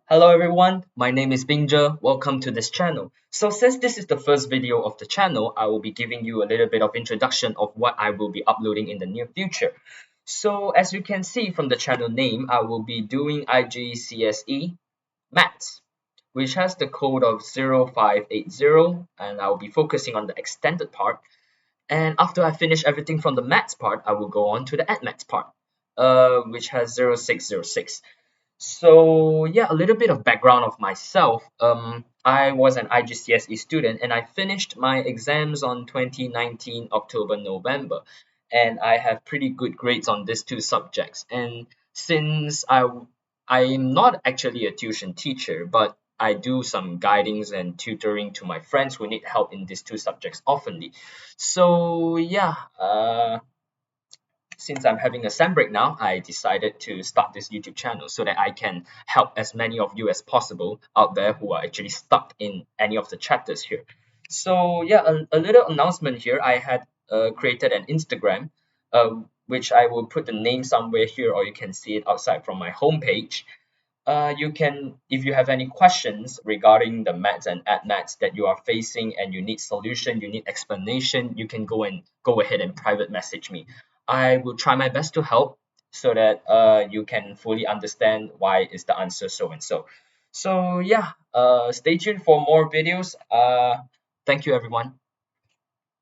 Hello everyone, my name is Bingja. Welcome to this channel. So since this is the first video of the channel, I will be giving you a little bit of introduction of what I will be uploading in the near future. So as you can see from the channel name, I will be doing IGCSE Maths, which has the code of 0580, and I will be focusing on the extended part. And after I finish everything from the Maths part, I will go on to the AdMaths part, which has 0606. So yeah, a little bit of background of myself. I was an IGCSE student and I finished my exams on 2019 October November, and I have pretty good grades on these two subjects. And since I'm not actually a tuition teacher, but I do some guidings and tutoring to my friends who need help in these two subjects oftenly. So yeah, since I'm having a sem break now, I decided to start this YouTube channel so that I can help as many of you as possible out there who are actually stuck in any of the chapters here. So yeah, a little announcement here. I had created an Instagram, which I will put the name somewhere here, or you can see it outside from my homepage. You can, if you have any questions regarding the maths and maths that you are facing and you need solution, you need explanation, you can go ahead and private message me. I will try my best to help so that you can fully understand why is the answer so and so. So yeah, stay tuned for more videos. Thank you everyone.